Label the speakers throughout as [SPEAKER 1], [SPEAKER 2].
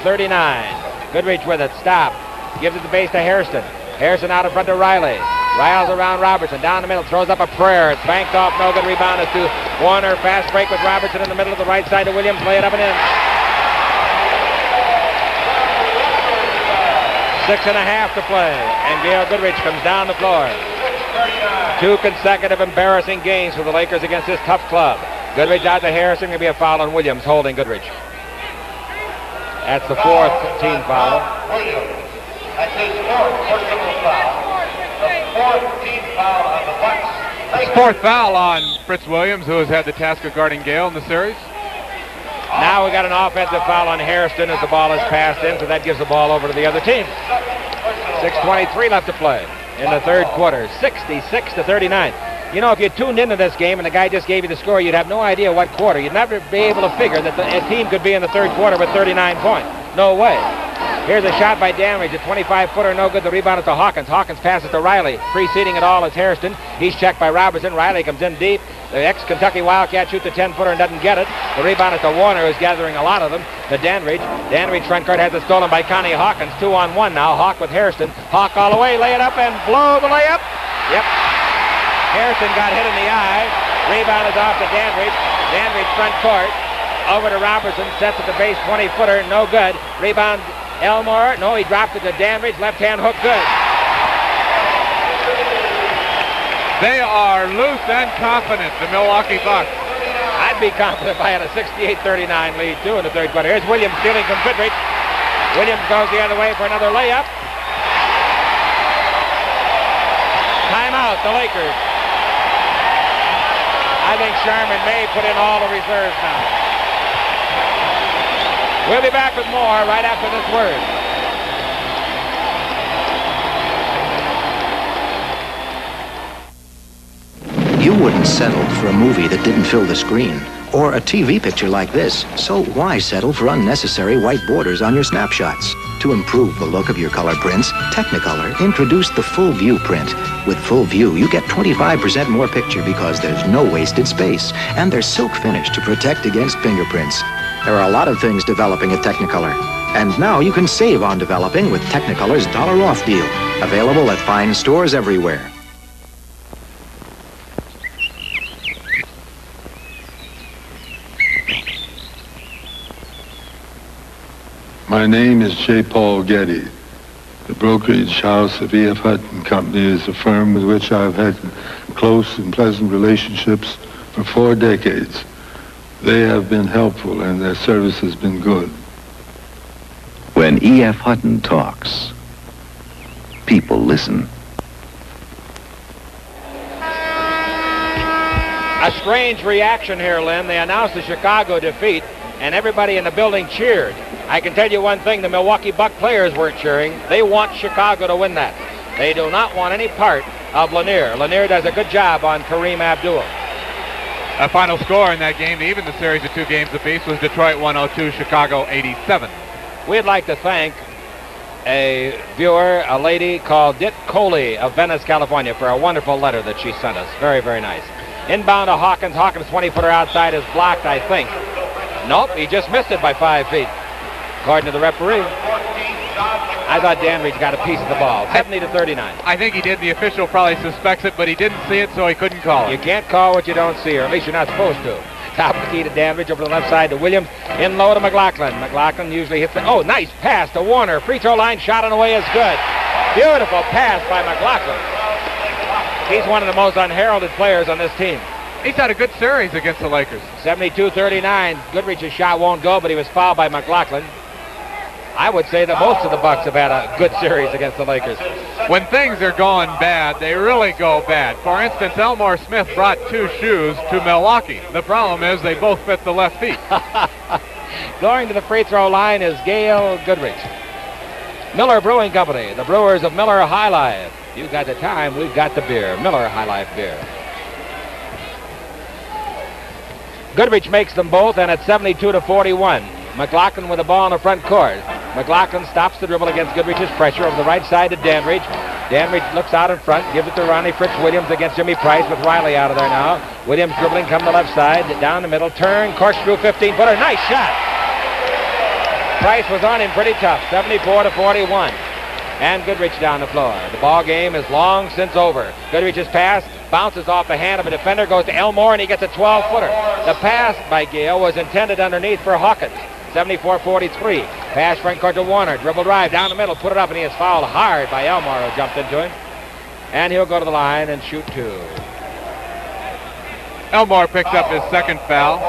[SPEAKER 1] 39. Goodrich with it. Stop. Gives it the base to Hairston. Hairston out in front to Riley. Riles around Robertson. Down the middle. Throws up a prayer. It's banked off. No good. Rebound is to Warner. Fast break with Robertson in the middle of the right side to Williams. Lay it up and in. 6.5 to play. And Gail Goodrich comes down the floor. 2 consecutive embarrassing games for the Lakers against this tough club. Goodrich out to Harrison. Going to be a foul on Williams holding Goodrich. That's the 4th team foul.
[SPEAKER 2] That's his 4th personal foul. The 4th team foul on the Bucks.
[SPEAKER 3] 4th foul on Fritz Williams, who has had the task of guarding Gail in the series.
[SPEAKER 1] Now we got an offensive foul on Hairston as the ball is passed in, so that gives the ball over to the other team. 6:23 left to play in the third quarter. 66-39. You know, if you tuned into this game and the guy just gave you the score, you'd have no idea what quarter. You'd never be able to figure that a team could be in the third quarter with 39 points. No way. Here's a shot by Dandridge, a 25-footer, no good. The rebound is to Hawkins. Hawkins passes to Riley. Preceding it all is Hairston. He's checked by Robertson. Riley comes in deep. The ex-Kentucky Wildcat shoots a 10-footer and doesn't get it. The rebound is to Warner, who's gathering a lot of them. To Dandridge. Dandridge front court has it stolen by Connie. Hawkins. 2-on-1 now. Hawk with Hairston. Hawk all the way. Lay it up and blow the layup. Yep. Hairston got hit in the eye. Rebound is off to Dandridge. Dandridge front court. Over to Robertson. Sets at the base. 20-footer. No good. Rebound Elmore. No, he dropped it to Dandridge. Left-hand hook. Good.
[SPEAKER 3] They are loose and confident, the Milwaukee Bucks.
[SPEAKER 1] I'd be confident if I had a 68-39 lead, too, in the third quarter. Here's Williams stealing from Goodrich. Williams goes the other way for another layup. Timeout, the Lakers. I think Sharman may put in all the reserves now. We'll be back with more right after this word.
[SPEAKER 4] You wouldn't settle for a movie that didn't fill the screen, or a TV picture like this, so why settle for unnecessary white borders on your snapshots? To improve the look of your color prints, Technicolor introduced the Full View print. With Full View, you get 25% more picture because there's no wasted space, and there's silk finish to protect against fingerprints. There are a lot of things developing at Technicolor, and now you can save on developing with Technicolor's $1 off deal, available at fine stores everywhere.
[SPEAKER 5] My name is J. Paul Getty. The brokerage house of E.F. Hutton Company is a firm with which I've had close and pleasant relationships for 4 decades. They have been helpful and their service has been good.
[SPEAKER 6] When E.F. Hutton talks, people listen.
[SPEAKER 1] A strange reaction here, Lynn. They announced the Chicago defeat, and everybody in the building cheered. I can tell you one thing, the Milwaukee Buck players weren't cheering. They want Chicago to win that. They do not want any part of Lanier. Lanier does a good job on Kareem Abdul.
[SPEAKER 3] A final score in that game to even the series of 2 games apiece was Detroit 102, Chicago 87.
[SPEAKER 1] We'd like to thank a viewer, a lady called Dit Coley of Venice, California, for a wonderful letter that she sent us. Very, very nice. Inbound to Hawkins. Hawkins' 20-footer outside is blocked, I think. Nope, he just missed it by 5 feet, according to the referee. I thought Dandridge got a piece of the ball. 70-39.
[SPEAKER 3] I think he did. The official probably suspects it, but he didn't see it, so he couldn't call it.
[SPEAKER 1] You can't call what you don't see, or at least you're not supposed to. Top of the key to Dandridge, over the left side to Williams. In low to McGlocklin. McGlocklin usually hits it. Oh, nice pass to Warner. Free throw line shot on the way is good. Beautiful pass by McGlocklin. He's one of the most unheralded players on this team.
[SPEAKER 3] He's had a good series against the Lakers.
[SPEAKER 1] 72-39. Goodrich's shot won't go, but he was fouled by McGlocklin. I would say that most of the Bucks have had a good series against the Lakers.
[SPEAKER 3] When things are going bad, they really go bad. For instance, Elmore Smith brought 2 shoes to Milwaukee. The problem is they both fit the left feet.
[SPEAKER 1] Going to the free throw line is Gail Goodrich. Miller Brewing Company, the brewers of Miller High Life. You got the time, we've got the beer. Miller High Life beer. Goodrich makes them both, and it's 72-41. McGlocklin with the ball in the front court. McGlocklin stops the dribble against Goodrich's pressure over the right side to Dandridge. Dandridge looks out in front, gives it to Ronnie Fritz Williams against Jimmy Price with Riley out of there now. Williams dribbling, come to the left side, down the middle, turn, corkscrew 15-footer. Nice shot. Price was on him pretty tough, 74-41. And Goodrich down the floor. The ball game is long since over. Goodrich's pass bounces off the hand of a defender, goes to Elmore, and he gets a 12-footer. The pass by Gail was intended underneath for Hawkins. 74-43. Pass front court to Warner. Dribble drive down the middle, put it up, and he is fouled hard by Elmore, who jumped into him. And he'll go to the line and shoot two.
[SPEAKER 3] Elmore picks up his second foul.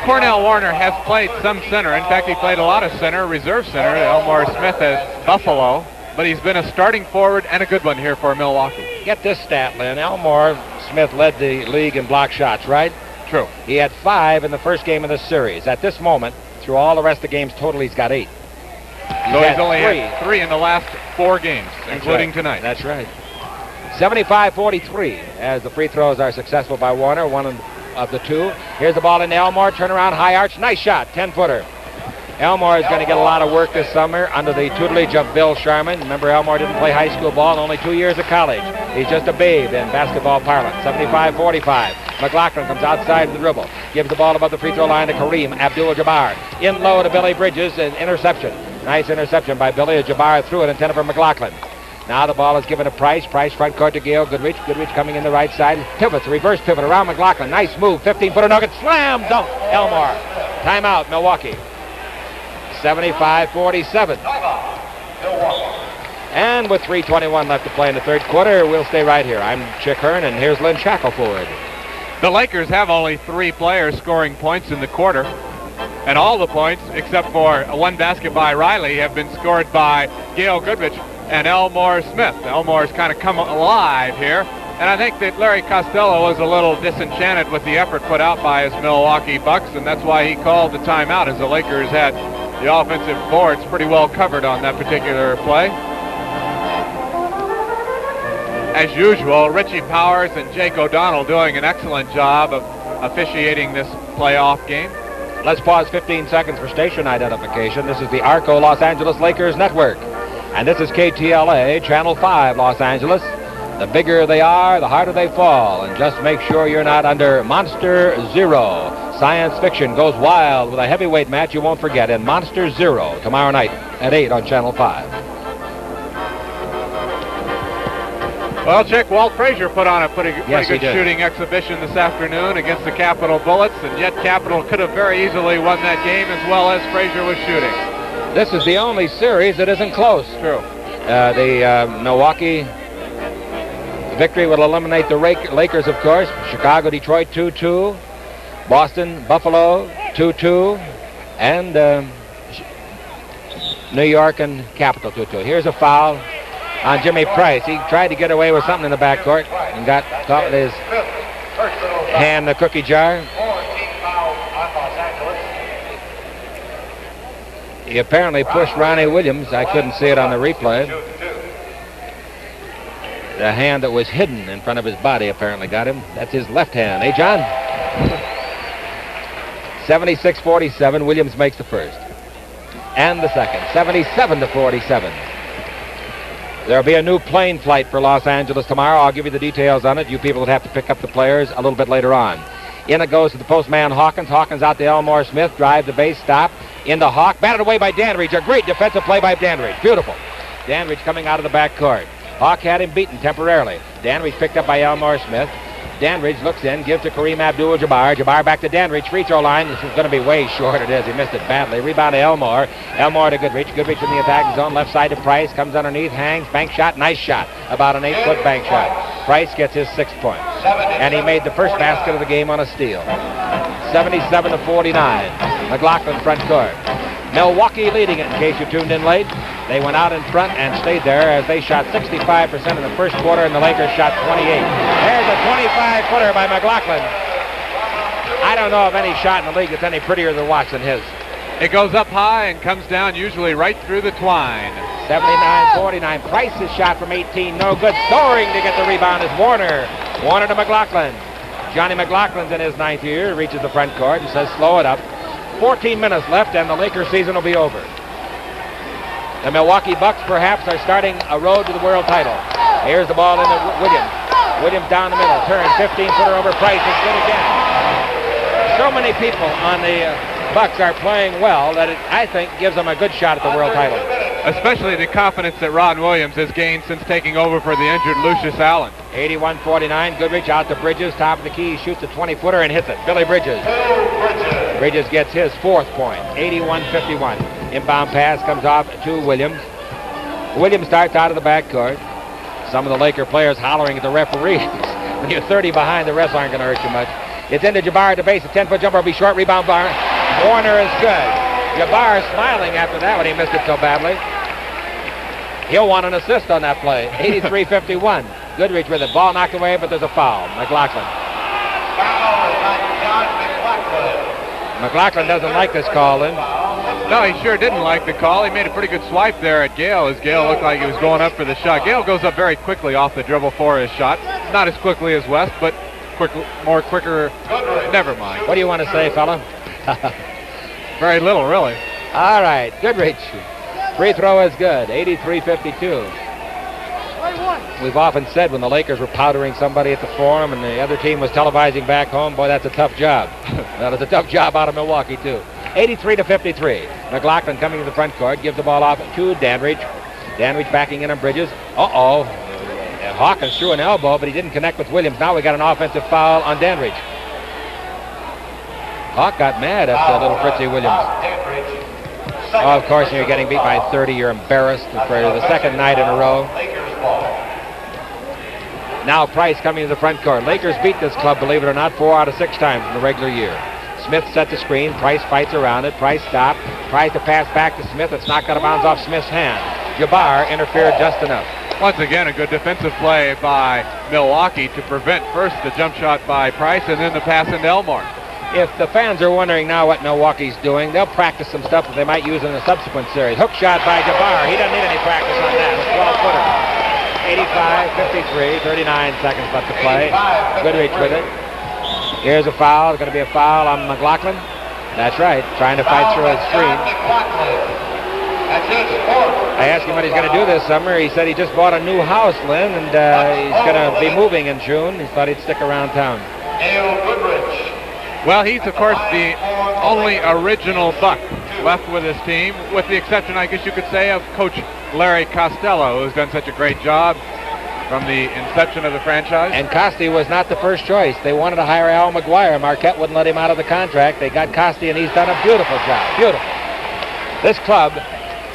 [SPEAKER 3] Cornell Warner has played some center. In fact, he played a lot of center, reserve center. Elmore Smith at Buffalo, but he's been a starting forward and a good one here for Milwaukee.
[SPEAKER 1] Get this stat, Lynn. Elmore Smith led the league in block shots, right?
[SPEAKER 3] True.
[SPEAKER 1] He had 5 in the first game of the series. At this moment, through all the rest of the games total, he's got 8.
[SPEAKER 3] So he's only had 3 in the last 4 games, including tonight.
[SPEAKER 1] That's right. 75-43 as the free throws are successful by Warner, one of the 2. Here's the ball in Elmore, turnaround, high arch, nice shot, 10-footer. Elmore is going to get a lot of work this summer under the tutelage of Bill Sharman. Remember, Elmore didn't play high school ball in only 2 years of college. He's just a babe in basketball parlance. 75-45. McGlocklin comes outside the dribble, gives the ball above the free throw line to Kareem. Abdul-Jabbar in low to Billy Bridges, an interception. Nice interception by Billy. Jabbar threw it, intended for McGlocklin. Now the ball is given to Price. Price front court to Gail. Goodrich. Goodrich coming in the right side. Pivots, reverse pivot around McGlocklin. Nice move. 15-footer nugget. Slam dunk. Elmore. Timeout, Milwaukee. 75-47. And with 3:21 left to play in the third quarter, we'll stay right here. I'm Chick Hearn, and here's Lynn Shackelford.
[SPEAKER 3] The Lakers have only 3 players scoring points in the quarter. And all the points, except for one basket by Riley, have been scored by Gail Goodrich and Elmore Smith. Elmore's kind of come alive here. And I think that Larry Costello was a little disenchanted with the effort put out by his Milwaukee Bucks, and that's why he called the timeout, as the Lakers had the offensive boards pretty well covered on that particular play. As usual, Richie Powers and Jake O'Donnell doing an excellent job of officiating this playoff game.
[SPEAKER 1] Let's pause 15 seconds for station identification. This is the Arco Los Angeles Lakers Network. And this is KTLA, Channel 5, Los Angeles. The bigger they are, the harder they fall. And just make sure you're not under Monster Zero. Science fiction goes wild with a heavyweight match you won't forget in Monster Zero tomorrow night at 8 on Channel 5.
[SPEAKER 3] Well, Chick, Walt Frazier put on a pretty
[SPEAKER 1] Yes,
[SPEAKER 3] good shooting exhibition this afternoon against the Capitol Bullets, and yet Capitol could have very easily won that game as well as Frazier was shooting.
[SPEAKER 1] This is the only series that isn't close.
[SPEAKER 3] True.
[SPEAKER 1] The Milwaukee victory will eliminate the Lakers, of course. Chicago, Detroit 2-2. Boston, Buffalo 2-2. And New York and Capitol 2-2. Here's a foul on Jimmy Price. He tried to get away with something in the backcourt and got caught with his hand in the cookie jar. He apparently pushed Ronnie Williams. I couldn't see it on the replay. The hand that was hidden in front of his body apparently got him. That's his left hand. Hey, John? 76-47. Williams makes the first. And the second. 77-47. There'll be a new plane flight for Los Angeles tomorrow. I'll give you the details on it. You people will have to pick up the players a little bit later on. In it goes to the postman Hawkins. Hawkins out to Elmore Smith. Drive the base, stop. Into Hawk. Batted away by Dandridge. A great defensive play by Dandridge. Beautiful. Dandridge coming out of the backcourt. Hawk had him beaten temporarily. Dandridge picked up by Elmore Smith. Dandridge looks in, gives to Kareem Abdul-Jabbar. Jabbar back to Dandridge. Free throw line. This is going to be way short. It is. He missed it badly. Rebound to Elmore. Elmore to Goodrich. Goodrich in the attacking zone. Left side to Price. Comes underneath. Hangs. Bank shot. Nice shot. About an 8-foot bank shot. Price gets his 6th point. And he made the first basket of the game on a steal. 77-49. McGlocklin front court. Milwaukee leading it, in case you tuned in late. They went out in front and stayed there as they shot 65% in the first quarter, and the Lakers shot 28. There's a 25-footer by McGlocklin. I don't know of any shot in the league that's any prettier to watch than his.
[SPEAKER 3] It goes up high and comes down usually right through the twine.
[SPEAKER 1] 79-49. Price's shot from 18, no good. Soaring to get the rebound is Warner. Warner to McGlocklin. Johnny McGlocklin's in his 9th year, reaches the front court and says, slow it up. 14 minutes left and the Lakers season will be over. The Milwaukee Bucks perhaps are starting a road to the world title. Here's the ball into Williams. Williams down the middle, turn, 15-footer over Price, is good again. So many people on the Bucks are playing well that it, I think, gives them a good shot at the world title.
[SPEAKER 3] Especially the confidence that Ron Williams has gained since taking over for the injured Lucius Allen.
[SPEAKER 1] 81-49, Goodrich out to Bridges, top of the key, shoots a 20-footer and hits it. Billy Bridges. Bridges gets his 4th point, 81-51. Inbound pass comes off to Williams. Williams starts out of the backcourt. Some of the Laker players hollering at the referees. When you're 30 behind, the refs aren't going to hurt you much. It's into Jabbar at the base. A 10-foot jumper will be short. Rebound bar. Warner is good. Jabbar smiling after that when he missed it so badly. He'll want an assist on that play. 83-51. Goodrich with it. Ball knocked away, but there's a foul. McGlocklin. McGlocklin doesn't like this call, Lynn.
[SPEAKER 3] No, he sure didn't like the call. He made a pretty good swipe there at Gail, as Gail looked like he was going up for the shot. Gail goes up very quickly off the dribble for his shot. Not as quickly as West, but quicker. Never mind.
[SPEAKER 1] What do you want to say, fella?
[SPEAKER 3] Very little, really.
[SPEAKER 1] All right, Goodrich. Free throw is good, 83-52. We've often said when the Lakers were powdering somebody at the Forum and the other team was televising back home, boy, that's a tough job. That is a tough job out of Milwaukee, too. 83-53. McGlocklin coming to the front court, gives the ball off to Dandridge. Dandridge backing in on Bridges. Uh-oh. Hawkins threw an elbow, but he didn't connect with Williams. Now we got an offensive foul on Dandridge. Hawk got mad at little Fritzy Williams. Oh, of course, when you're getting beat by 30, you're embarrassed for the second night in a row. Now Price coming to the front court. Lakers beat this club, believe it or not, 4 out of 6 times in the regular year. Smith sets the screen. Price fights around it. Price stopped. Tries to pass back to Smith. It's knocked out of bounds off Smith's hand. Jabbar interfered just enough.
[SPEAKER 3] Once again, a good defensive play by Milwaukee to prevent first the jump shot by Price and then the pass into Elmore.
[SPEAKER 1] If the fans are wondering now what Milwaukee's doing, they'll practice some stuff that they might use in the subsequent series. Hook shot by Jabbar. He doesn't need any practice on that. A 12-footer. 85-53, 39 seconds left to play. Goodrich with it. Here's a foul. It's going to be a foul on McGlocklin. That's right, trying to fight through a screen. I asked him what he's going to do this summer. He said he just bought a new house, Lynn, and he's going to be moving in June. He thought he'd stick around town.
[SPEAKER 2] Goodrich.
[SPEAKER 3] Well, he's, of course, the only original Buck left with his team, with the exception, I guess you could say, of Coach Larry Costello, who's done such a great job from the inception of the franchise.
[SPEAKER 1] And Costi was not the first choice. They wanted to hire Al McGuire. Marquette wouldn't let him out of the contract. They got Costi, and he's done a beautiful job. Beautiful. This club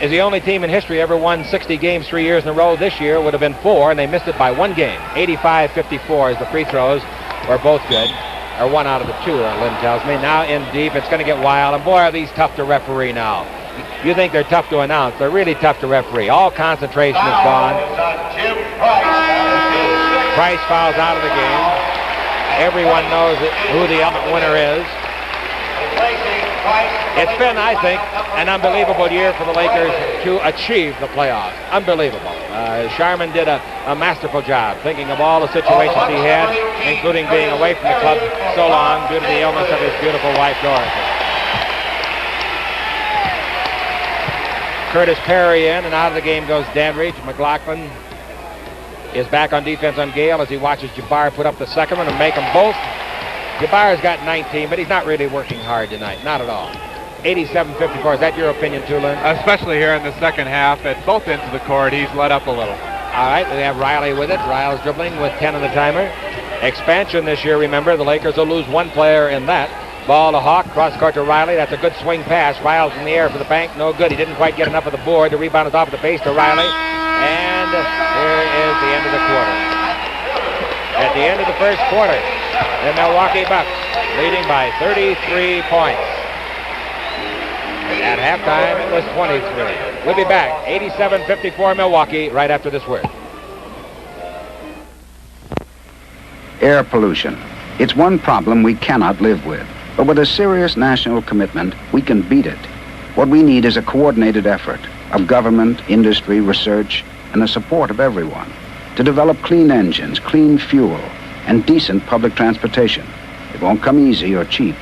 [SPEAKER 1] is the only team in history ever won 60 games 3 years in a row. This year would have been 4, and they missed it by 1 game. 85-54 as the free throws were both good. Or 1 out of the 2, Lynn tells me. Now in deep, it's going to get wild. And boy, are these tough to referee now. You think they're tough to announce. They're really tough to referee. All concentration is gone. Price fouls out of the game. Everyone knows who the winner is. It's been, I think, an unbelievable year for the Lakers to achieve the playoffs. Unbelievable. Sharman did a masterful job thinking of all the situations he had, including being away from the club so long due to the illness of his beautiful wife, Dorothy. Curtis Perry in, and out of the game goes Dandridge. McGlocklin is back on defense on Gail as he watches Jabbar put up the second one and make them both. Jabbar's got 19, but he's not really working hard tonight. Not at all. 87-54. Is that your opinion, too, Lynn?
[SPEAKER 3] Especially here in the second half. At both ends of the court, he's let up a little.
[SPEAKER 1] All right, we have Riley with it. Riles dribbling with 10 on the timer. Expansion this year, remember, the Lakers will lose 1 player in that. Ball to Hawk, cross court to Riley. That's a good swing pass. Riles in the air for the bank. No good. He didn't quite get enough of the board. The rebound is off at the base to Riley. And here is the end of the quarter. At the end of the first quarter, the Milwaukee Bucks leading by 33 points. At halftime, it was 23. We'll be back. 87-54 Milwaukee right after this word.
[SPEAKER 7] Air pollution. It's one problem we cannot live with. But with a serious national commitment, we can beat it. What we need is a coordinated effort of government, industry, research, and the support of everyone to develop clean engines, clean fuel, and decent public transportation. It won't come easy or cheap,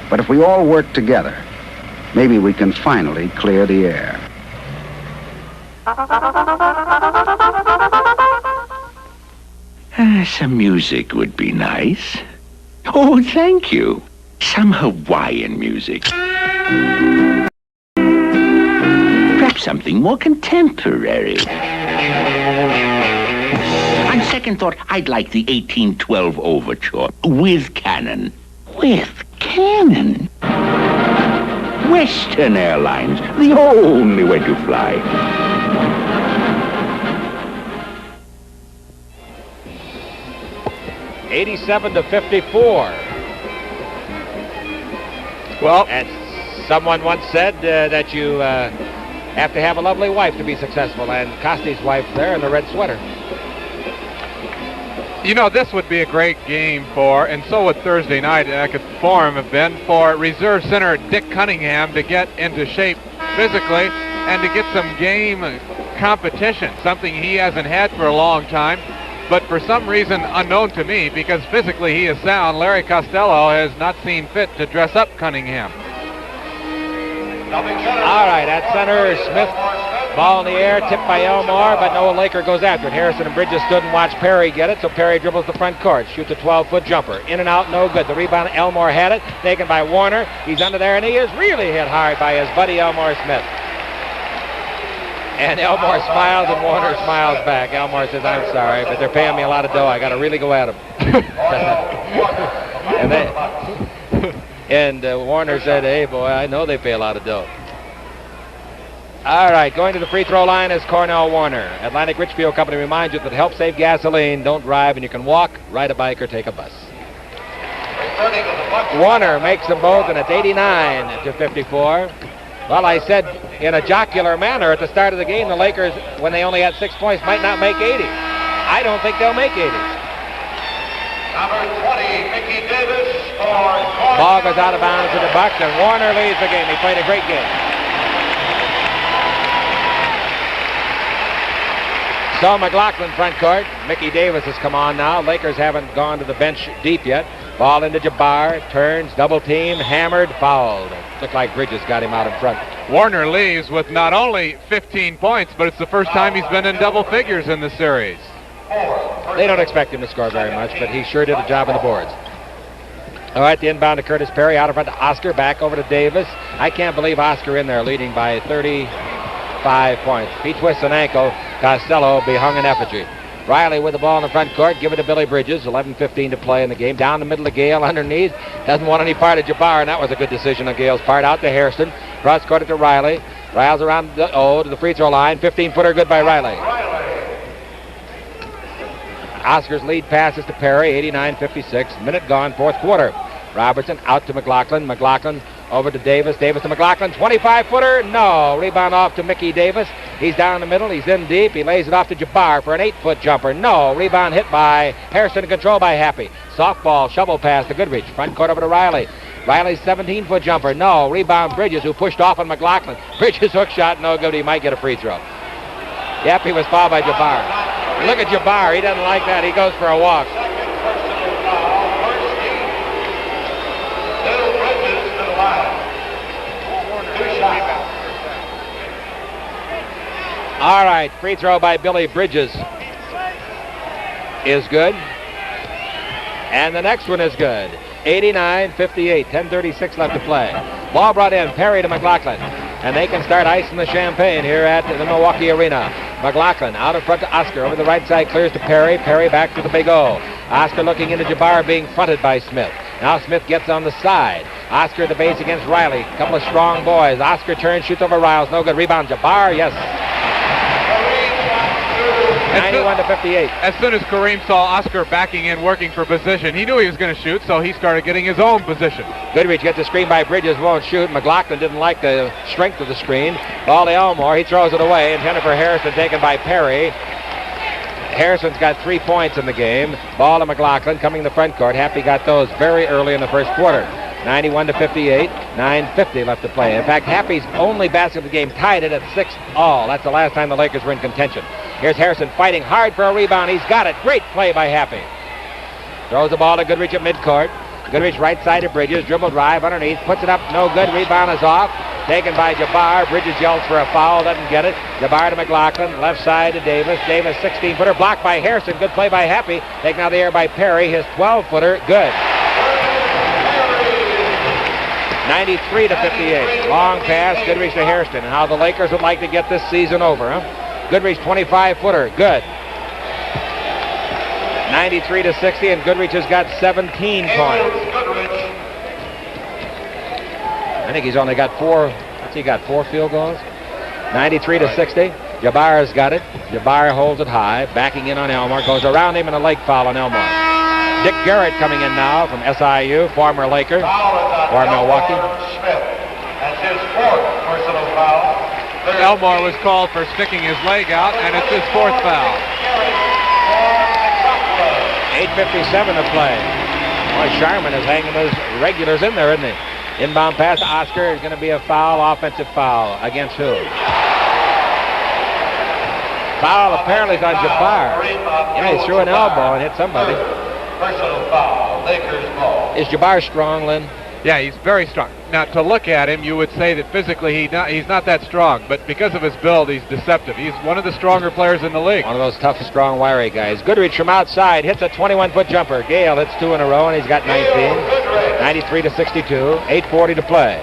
[SPEAKER 7] but if we all work together, maybe we can finally clear the air.
[SPEAKER 6] Some music would be nice. Oh, thank you. Some Hawaiian music.
[SPEAKER 8] Perhaps something more contemporary. On second thought, I'd like the 1812 Overture with cannon. With cannon? Western Airlines, the only way to fly.
[SPEAKER 1] $87-54.
[SPEAKER 3] Well,
[SPEAKER 1] and someone once said that you have to have a lovely wife to be successful, and Costi's wife there in the red sweater.
[SPEAKER 3] You know, this would be a great game for, and so would Thursday night forum have been, for reserve center Dick Cunningham to get into shape physically and to get some game competition, something he hasn't had for a long time. But for some reason unknown to me, because physically he is sound, Larry Costello has not seen fit to dress up Cunningham.
[SPEAKER 1] All right, at center, Smith, ball in the air, tipped by Elmore, but no Laker goes after it. Hairston and Bridges stood and watched Perry get it, so Perry dribbles the front court, shoots a 12-foot jumper. In and out, no good. The rebound, Elmore had it, taken by Warner. He's under there, and he is really hit hard by his buddy Elmore Smith. And Elmore smiles, and Warner smiles back. Elmore says, I'm sorry, but they're paying me a lot of dough. I got to really go at them. and Warner said, hey, boy, I know they pay a lot of dough. All right, going to the free throw line is Cornell Warner. Atlantic Richfield Company reminds you that to help save gasoline, don't drive, and you can walk, ride a bike, or take a bus. Warner makes them both, and it's 89-54. Well, I said in a jocular manner at the start of the game, the Lakers, when they only had 6 points, might not make 80. I don't think they'll make 80.
[SPEAKER 2] Number 20, Mickey Davis scores.
[SPEAKER 1] Ball goes out of bounds to the Bucks, and Warner leads the game. He played a great game. So McGlocklin front court. Mickey Davis has come on now. Lakers haven't gone to the bench deep yet. Ball into Jabbar, turns, double team, hammered, fouled. Looked like Bridges got him out in front.
[SPEAKER 3] Warner leaves with not only 15 points, but it's the first time he's been in double figures in the series.
[SPEAKER 1] They don't expect him to score very much, but he sure did a job on the boards. All right, the inbound to Curtis Perry, out in front to Oscar, back over to Davis. I can't believe Oscar in there leading by 35 points. If he twists an ankle, Costello will be hung in effigy. Riley with the ball in the front court, give it to Billy Bridges, 11:15 to play in the game. Down the middle of Gail, underneath, doesn't want any part of Jabbar, and that was a good decision on Gail's part. Out to Hairston, cross court to Riley. Riles around to the free throw line, 15-footer good by Riley. Oscar's lead passes to Perry, 89-56, minute gone, fourth quarter. Robertson out to McGlocklin, McGlocklin over to Davis, Davis to McGlocklin, 25-footer, no. Rebound off to Mickey Davis. He's down the middle, he's in deep, he lays it off to Jabbar for an 8-foot jumper, no. Rebound hit by Hairston, control by Happy. Softball, shovel pass to Goodrich, front court over to Riley. Riley's 17-foot jumper, no. Rebound Bridges, who pushed off on McGlocklin. Bridges hook shot, no good, he might get a free throw. Yep, he was fouled by Jabbar. Look at Jabbar, he doesn't like that, he goes for a walk. All right, free throw by Billy Bridges is good. And the next one is good. 89-58, 10:36 left to play. Ball brought in, Perry to McGlocklin. And they can start icing the champagne here at the Milwaukee Arena. McGlocklin out in front to Oscar. Over the right side, clears to Perry. Perry back to the big O. Oscar looking into Jabbar, being fronted by Smith. Now Smith gets on the side. Oscar at the base against Riley. A couple of strong boys. Oscar turns, shoots over Riles. No good. Rebound Jabbar, yes. 91-58.
[SPEAKER 3] As soon as Kareem saw Oscar backing in, working for position, he knew he was going to shoot, so he started getting his own position.
[SPEAKER 1] Goodrich gets the screen by Bridges, won't shoot. McGlocklin didn't like the strength of the screen. Ball to Elmore, he throws it away. Intended for Hairston, taken by Perry. Hairston's got 3 points in the game. Ball to McGlocklin, coming to the front court. Happy got those very early in the first quarter. 91-58, 9:50 left to play. In fact, Happy's only basket of the game tied it at 6-all. That's the last time the Lakers were in contention. Here's Hairston fighting hard for a rebound. He's got it. Great play by Happy. Throws the ball to Goodrich at midcourt. Goodrich right side of Bridges. Dribble drive underneath. Puts it up. No good. Rebound is off. Taken by Jabbar. Bridges yells for a foul. Doesn't get it. Jabbar to McGlocklin. Left side to Davis. Davis 16-footer. Blocked by Hairston. Good play by Happy. Taken out of the air by Perry. His 12-footer. Good. 93 to 58. Long pass, Goodrich to Hairston. And how the Lakers would like to get this season over, huh? Goodrich 25-footer, good. 93 to 60, and Goodrich has got 17 points. I think he's only got four. What's he got? 4 field goals. 93 to 60. Jabbar's got it. Jabbar holds it high, backing in on Elmore. Goes around him and a leg foul on Elmore. Dick Garrett coming in now from SIU, former Laker, for Milwaukee.
[SPEAKER 2] That's his 4th personal foul.
[SPEAKER 3] Elmore was called for sticking his leg out, and it's his 4th foul.
[SPEAKER 1] 8:57 to play. Boy, Sharman is hanging those regulars in there, isn't he? Inbound pass to Oscar is going to be a foul, offensive foul. Against who? Foul apparently is on Jabbar. Yeah, he threw an elbow and hit somebody.
[SPEAKER 2] Personal foul, Lakers ball.
[SPEAKER 1] Is Jabbar strong, Lynn?
[SPEAKER 3] Yeah, he's very strong. Now, to look at him, you would say that physically he's not that strong, but because of his build, he's deceptive. He's one of the stronger players in the league.
[SPEAKER 1] One of those tough, strong, wiry guys. Goodrich from outside hits a 21-foot jumper. Gail hits 2 in a row, and he's got 19. 93 to 62. 8:40 to play.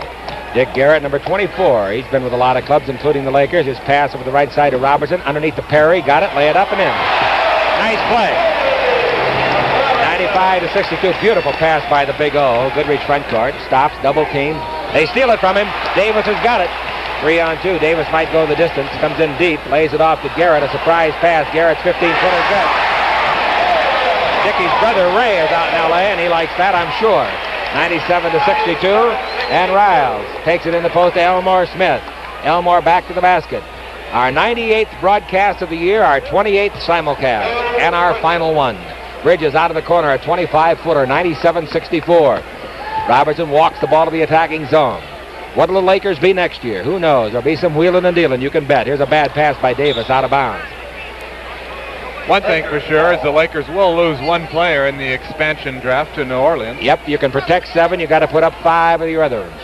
[SPEAKER 1] Dick Garrett, number 24. He's been with a lot of clubs, including the Lakers. His pass over the right side to Robertson. Underneath the Perry. Got it. Lay it up and in. Nice play. 95 to 62. Beautiful pass by the Big O. Goodrich front court. Stops. Double team. They steal it from him. Davis has got it. 3-on-2. Davis might go the distance. Comes in deep. Lays it off to Garrett. A surprise pass. Garrett's 15-footer good. Dickie's brother Ray is out in L.A. and he likes that, I'm sure. 97 to 62. And Riles takes it in the post to Elmore Smith. Elmore back to the basket. Our 98th broadcast of the year. Our 28th simulcast. And our final one. Bridges out of the corner, a 25-footer, 97-64. Robertson walks the ball to the attacking zone. What will the Lakers be next year? Who knows? There'll be some wheeling and dealing, you can bet. Here's a bad pass by Davis, out of bounds.
[SPEAKER 3] One thing for sure is the Lakers will lose one player in the expansion draft to New Orleans.
[SPEAKER 1] Yep, you can protect 7. You got to put up 5 of your other ones.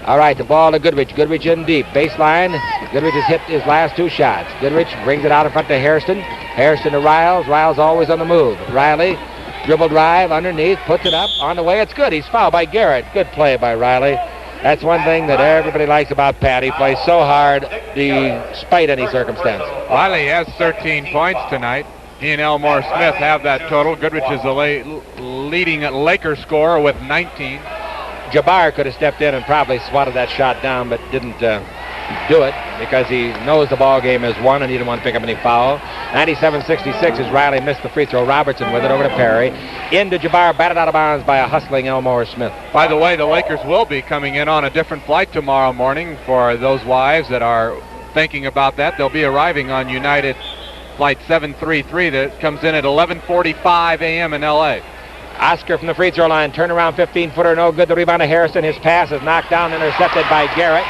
[SPEAKER 1] All right, the ball to Goodrich. Goodrich in deep. Baseline. Goodrich has hit his last 2 shots. Goodrich brings it out in front to Hairston. Hairston to Riles. Riles always on the move. Riley, dribble drive underneath, puts it up. On the way, it's good. He's fouled by Garrett. Good play by Riley. That's one thing that everybody likes about Pat. He plays so hard despite any circumstance.
[SPEAKER 3] Riley has 13 points tonight. He and Elmore Smith have that total. Goodrich is the leading Laker scorer with 19.
[SPEAKER 1] Jabbar could have stepped in and probably swatted that shot down, but didn't do it because he knows the ball game is won and he didn't want to pick up any foul. 97-66 as Riley missed the free throw. Robertson with it over to Perry. Into Jabbar, batted out of bounds by a hustling Elmore Smith.
[SPEAKER 3] By the way, the Lakers will be coming in on a different flight tomorrow morning for those wives that are thinking about that. They'll be arriving on United Flight 733 that comes in at 11:45 a.m. in L.A.
[SPEAKER 1] Oscar from the free throw line, turnaround 15-footer, no good. The rebound to Hairston. His pass is knocked down, intercepted by Garrett.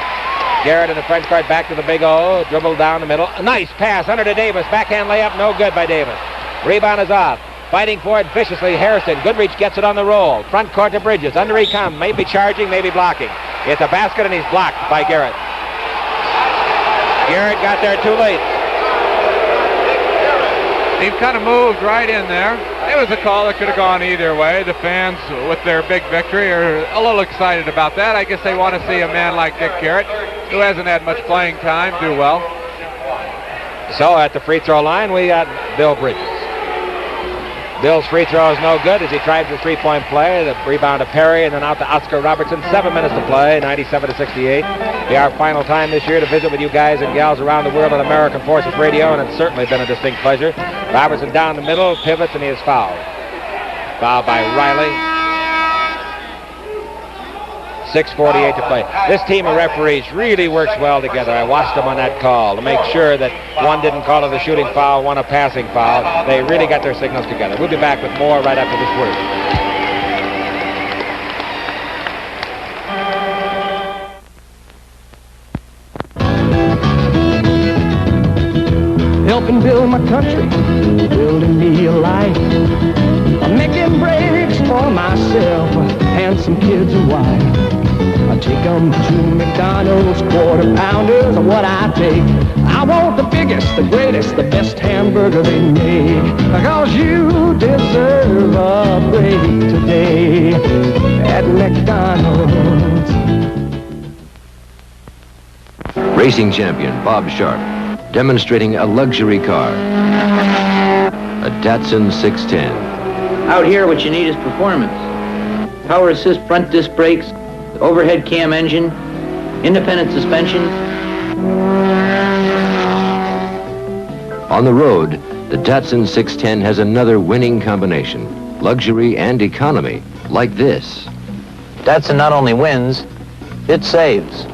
[SPEAKER 1] Garrett in the front court, back to the Big O, dribbled down the middle. A nice pass under to Davis. Backhand layup, no good by Davis. Rebound is off. Fighting for it viciously, Hairston. Goodrich gets it on the roll. Front court to Bridges. Under he comes. Maybe charging, maybe blocking. It's a basket, and he's blocked by Garrett. Garrett got there too late.
[SPEAKER 3] He kind of moved right in there. It was a call that could have gone either way. The fans, with their big victory, are a little excited about that. I guess they want to see a man like Dick Garrett, who hasn't had much playing time, do well.
[SPEAKER 1] So at the free throw line, we got Bill Bridges. Bill's free throw is no good as he tried for a 3-point play. The rebound to Perry and then out to Oscar Robertson. 7 minutes to play, 97-68. Be our final time this year to visit with you guys and gals around the world on American Forces Radio, and it's certainly been a distinct pleasure. Robertson down the middle, pivots, and he is fouled. Fouled by Riley. 6:48 to play. This team of referees really works well together. I watched them on that call to make sure that one didn't call it a shooting foul, one a passing foul. They really got their signals together. We'll be back with more right after this word.
[SPEAKER 9] Helping build my country, building me a life. I'm making breaks for myself and some kids and wife. I take them to McDonald's, quarter pounders are what I take. I want the biggest, the greatest, the best hamburger they make. Because you deserve a break today at McDonald's.
[SPEAKER 10] racing champion Bob Sharp, demonstrating a luxury car, a Datsun 610.
[SPEAKER 11] Out here, what you need is performance. Power assist front disc brakes, overhead cam engine, independent suspension.
[SPEAKER 10] On the road, the Datsun 610 has another winning combination, luxury and economy, like this.
[SPEAKER 11] Datsun not only wins, it saves.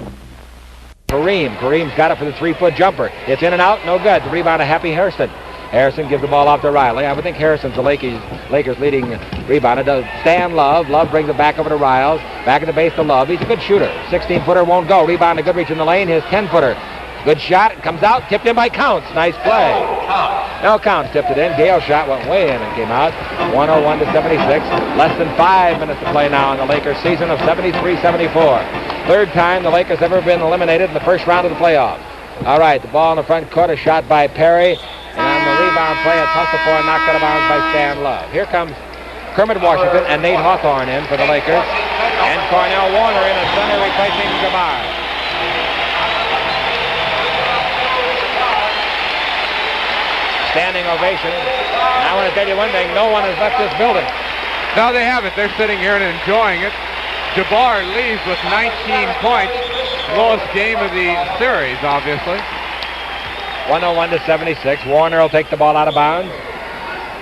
[SPEAKER 1] Kareem's got it for the 3-foot jumper. It's in and out, no good. The rebound to Happy Hairston. Hairston gives the ball off to Riley. I would think Hairston's the Lakers' leading rebounder. Does Stan Love. Love brings it back over to Riles. Back at the base to Love. He's a good shooter. 16-footer won't go. Rebound to Goodrich in the lane. His 10-footer. Good shot. It comes out. Tipped in by Counts. Nice play. No Counts tipped it in. Gail's shot went way in and came out. 101 to 76. Less than 5 minutes to play now in the Lakers' season of 73-74. Third time the Lakers ever been eliminated in the first round of the playoffs. All right, the ball in the front court, a shot by Perry. And on the rebound play, it's hustled for and knocked out of bounds by Stan Love. Here comes Kermit Washington and Nate Hawthorne in for the Lakers. And Cornell Warner in at center replacing Jabbar. Standing ovation. And I want to tell you one thing, no one has left this building.
[SPEAKER 3] No, they haven't. They're sitting here and enjoying it. Jabbar leads with 19 points. Lowest game of the series, obviously.
[SPEAKER 1] 101 to 76. Warner will take the ball out of bounds.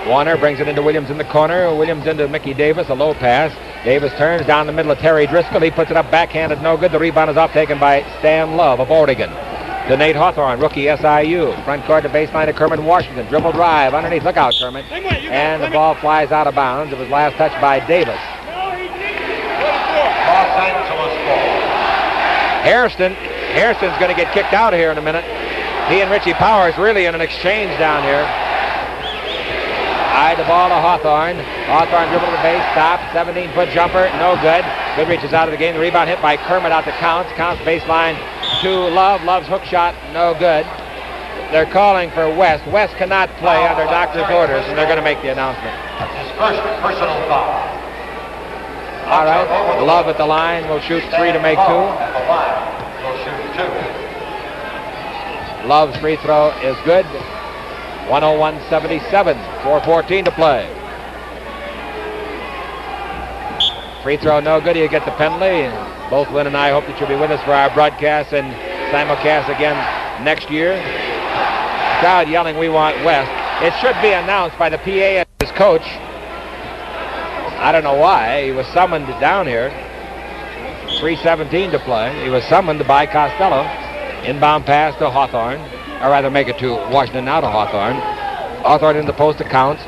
[SPEAKER 1] Warner brings it into Williams in the corner. Williams into Mickey Davis, a low pass. Davis turns down the middle of Terry Driscoll. He puts it up backhanded, no good. The rebound is off, taken by Stan Love of Oregon. To Nate Hawthorne, rookie SIU. Front court to baseline to Kermit Washington. Dribble drive underneath. Look out, Kermit. And the ball flies out of bounds. It was last touched by Davis. Hairston's going to get kicked out of here in a minute. He and Richie Powers really in an exchange down here. Eyed the ball to Hawthorne. Hawthorne dribbled to the base, stopped. 17-foot jumper, no good. Goodrich is out of the game. The rebound hit by Kermit out to Counts. Counts baseline to Love. Love's hook shot, no good. They're calling for West. West cannot play under doctor's orders, and they're going to make the announcement.
[SPEAKER 2] That's his first personal foul.
[SPEAKER 1] All right, Love at the line will shoot 3 to make 2.
[SPEAKER 2] At the line will shoot 2.
[SPEAKER 1] Love's free throw is good. 101-77, 4:14 to play. Free throw no good. You get the penalty. Both Lynn and I hope that you'll be with us for our broadcast and simulcast again next year. Crowd yelling, "We want West." It should be announced by the PA and his coach. I don't know why. He was summoned down here. 3:17 to play. He was summoned by Costello. Inbound pass to Hawthorne. Or rather make it to Washington, now to Hawthorne. Hawthorne in the post to Counts.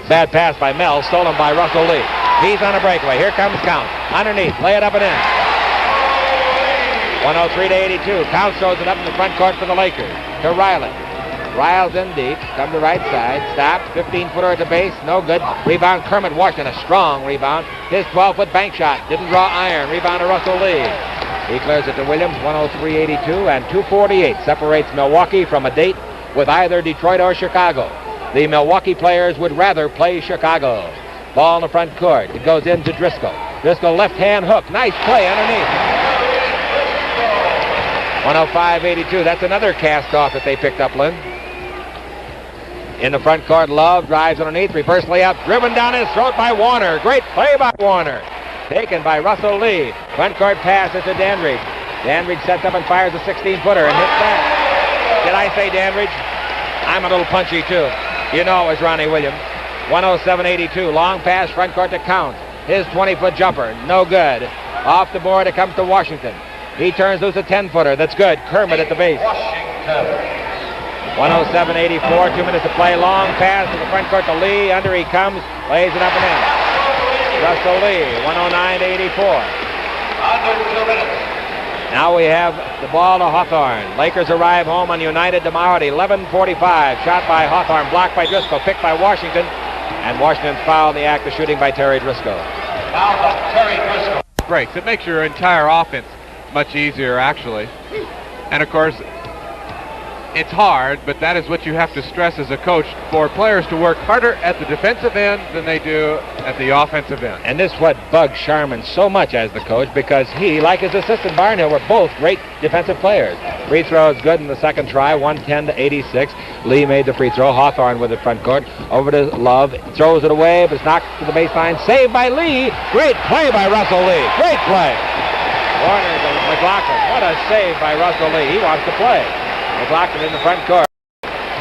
[SPEAKER 1] Bad pass by Mel, stolen by Russell Lee. He's on a breakaway. Here comes Counts. Underneath, lay it up and in. 103 to 82. Counts throws it up in the front court for the Lakers. To Riley. Riles in deep. Come to right side. Stopped. 15-footer at the base. No good. Rebound Kermit Washington. A strong rebound. His 12-foot bank shot. Didn't draw iron. Rebound to Russell Lee. He clears it to Williams. 103-82 and 2:48 separates Milwaukee from a date with either Detroit or Chicago. The Milwaukee players would rather play Chicago. Ball in the front court. It goes into Driscoll. Driscoll left-hand hook. Nice play underneath. 105-82. That's another cast-off that they picked up, Lynn. In the front court, Love drives underneath. Reverse layup. Driven down his throat by Warner. Great play by Warner. Taken by Russell Lee. Front court pass is to Dandridge. Dandridge sets up and fires a 16-footer and hits that. Did I say Dandridge? I'm a little punchy, too. You know it was Ronnie Williams. 107-82. Long pass, front court to Counts. His 20-foot jumper, no good. Off the board, it comes to Washington. He turns loose a 10-footer. That's good. Kermit at the base. 107-84. 2 minutes to play. Long pass to the front court to Lee. Under he comes. Lays it up and in. Russell Lee. 109-84.
[SPEAKER 2] Under 2 minutes.
[SPEAKER 1] Now we have the ball to Hawthorne. Lakers arrive home on United tomorrow at 11:45. Shot by Hawthorne, blocked by Driscoll, picked by Washington. And Washington's fouled in the act of shooting by Terry Driscoll.
[SPEAKER 2] Foul by Terry Driscoll.
[SPEAKER 3] Breaks. It makes your entire offense much easier, actually. And of course, it's hard, but that is what you have to stress as a coach, for players to work harder at the defensive end than they do at the offensive end.
[SPEAKER 1] And this is what bugs Sharman so much as the coach, because he, like his assistant Barnhill, were both great defensive players. Free throw is good in the second try, 110-86. Lee made the free throw. Hawthorne with it front court. Over to Love. Throws it away, but it's knocked to the baseline. Saved by Lee. Great play by Russell Lee. Great play. Warner to McGlocklin. What a save by Russell Lee. He wants to play. McGlocklin in the front court.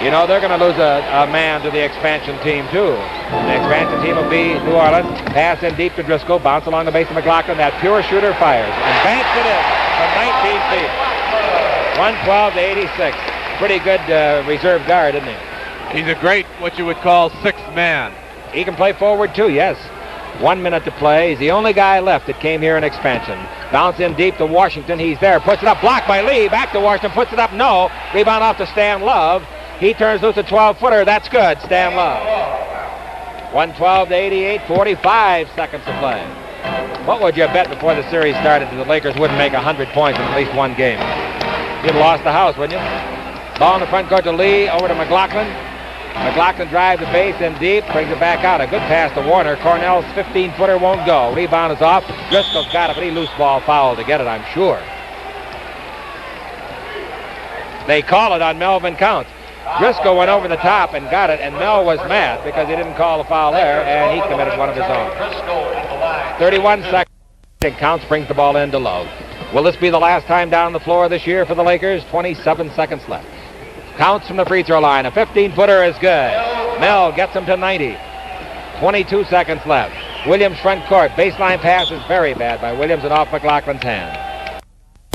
[SPEAKER 1] You know, they're going to lose a man to the expansion team, too. The expansion team will be New Orleans. Pass in deep to Driscoll. Bounce along the base of McGlocklin. That pure shooter fires and banks it in from 19 feet. 112-86. Pretty good reserve guard, isn't he?
[SPEAKER 3] He's a great, what you would call, sixth man.
[SPEAKER 1] He can play forward, too, yes. 1 minute to play. He's the only guy left that came here in expansion. Bounce in deep to Washington. He's there. Puts it up. Blocked by Lee. Back to Washington. Puts it up. No. Rebound off to Stan Love. He turns loose a 12-footer. That's good. Stan Love. 112-88. 45 seconds to play. What would you bet before the series started that the Lakers wouldn't make 100 points in at least one game? You'd have lost the house, wouldn't you? Ball in the front court to Lee. Over to McGlocklin. McGlocklin drives the base in deep, brings it back out. A good pass to Warner. Cornell's 15-footer won't go. Rebound is off. Driscoll's got it, but he loose ball foul to get it, I'm sure. They call it on Melvin Counts. Driscoll went over the top and got it, and Mel was mad because he didn't call a foul there, and he committed one of his own. 31 seconds. Counts brings the ball into Love. Will this be the last time down the floor this year for the Lakers? 27 seconds left. Counts from the free throw line. A 15-footer is good. Mel gets him to 90. 22 seconds left. Williams front court. Baseline pass is very bad by Williams and off McGlocklin's hand.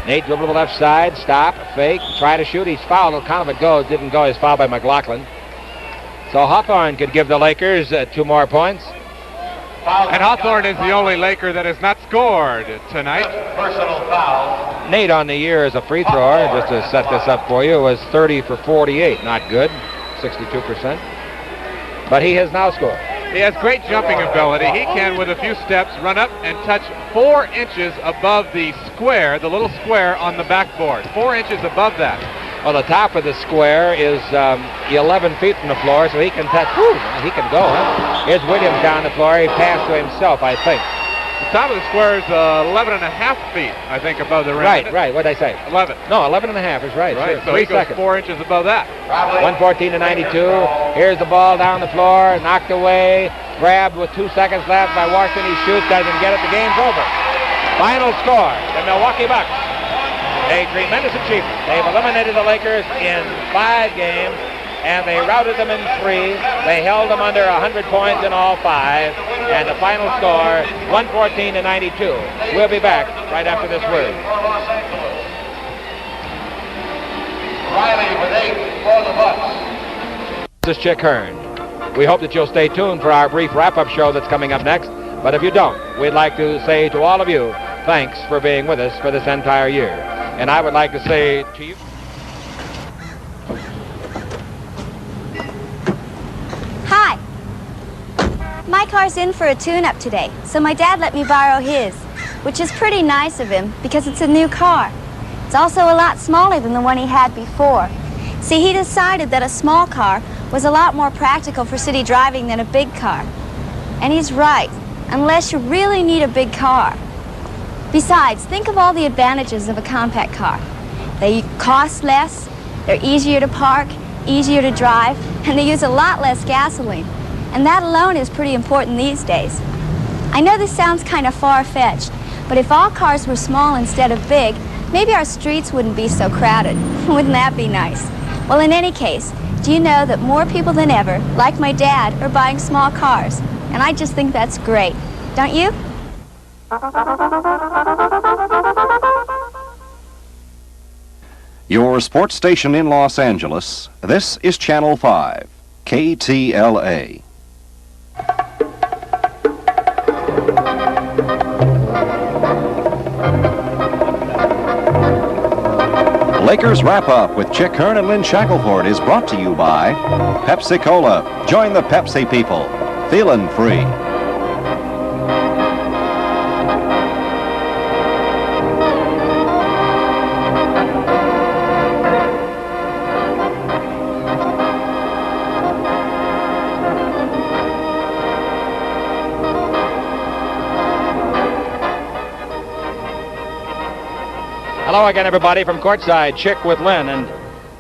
[SPEAKER 1] Nate dribble to the left side. Stop. Fake. Try to shoot. He's fouled. It'll count if it goes. Didn't go. He's fouled by McGlocklin. So Hawthorne could give the Lakers 2 more points.
[SPEAKER 3] And Hawthorne is the only Laker that has not scored tonight.
[SPEAKER 2] Personal foul.
[SPEAKER 1] Nate on the year as a free thrower, just to set this up for you, was 30 for 48. Not good, 62%. But he has now scored.
[SPEAKER 3] He has great jumping ability. He can, with a few steps, run up and touch 4 inches above the square, the little square on the backboard. 4 inches above that.
[SPEAKER 1] Well, the top of the square is 11 feet from the floor, so he can touch. Whew, he can go, huh? Here's Williams down the floor. He passed to himself, I think.
[SPEAKER 3] The top of the square is 11 and a half feet, I think, above the rim.
[SPEAKER 1] Right. What did I say?
[SPEAKER 3] 11.
[SPEAKER 1] No, 11 and a half is right.
[SPEAKER 3] Right,
[SPEAKER 1] Sure.
[SPEAKER 3] so he
[SPEAKER 1] 3
[SPEAKER 3] goes
[SPEAKER 1] seconds.
[SPEAKER 3] 4 inches above that.
[SPEAKER 1] 114-92. Here's the ball down the floor, knocked away, grabbed with 2 seconds left by Washington. He shoots, doesn't get it. The game's over. Final score: the Milwaukee Bucks. A tremendous achievement. They've eliminated the Lakers in 5 games, and they routed them in 3. They held them under 100 points in all 5, and the final score, 114-92. We'll be back right after this word.
[SPEAKER 2] Riley with 8 for the Bucks.
[SPEAKER 1] This is Chick Hearn. We hope that you'll stay tuned for our brief wrap-up show that's coming up next. But if you don't, we'd like to say to all of you, thanks for being with us for this entire year. And I would like to say to you...
[SPEAKER 12] Hi. My car's in for a tune-up today, so my dad let me borrow his, which is pretty nice of him because it's a new car. It's also a lot smaller than the one he had before. See, he decided that a small car was a lot more practical for city driving than a big car. And he's right, unless you really need a big car. Besides, think of all the advantages of a compact car. They cost less, they're easier to park, easier to drive, and they use a lot less gasoline. And that alone is pretty important these days. I know this sounds kind of far-fetched, but if all cars were small instead of big, maybe our streets wouldn't be so crowded. Wouldn't that be nice? Well, in any case, do you know that more people than ever, like my dad, are buying small cars? And I just think that's great. Don't you?
[SPEAKER 13] Your sports station in Los Angeles, this is Channel 5, KTLA. Lakers Wrap Up with Chick Hearn and Lynn Shackelford is brought to you by Pepsi Cola. Join the Pepsi people. Feelin' free.
[SPEAKER 1] Hello again, everybody, from courtside. Chick with Lynn. And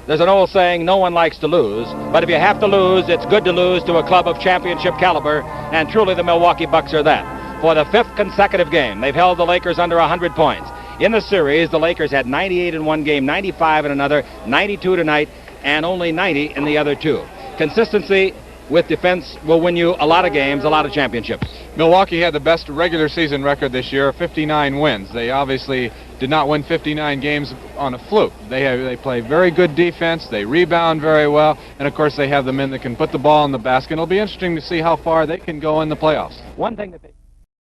[SPEAKER 1] there's an old saying, no one likes to lose. But if you have to lose, it's good to lose to a club of championship caliber. And truly, the Milwaukee Bucks are that. For the 5th consecutive game, they've held the Lakers under 100 points. In the series, the Lakers had 98 in one game, 95 in another, 92 tonight, and only 90 in the other two. Consistency with defense will win you a lot of games, a lot of championships.
[SPEAKER 3] Milwaukee had the best regular season record this year, 59 wins. They obviously did not win 59 games on a fluke. They play very good defense, they rebound very well, and of course they have the men that can put the ball in the basket. It'll be interesting to see how far they can go in the playoffs.
[SPEAKER 1] One thing that they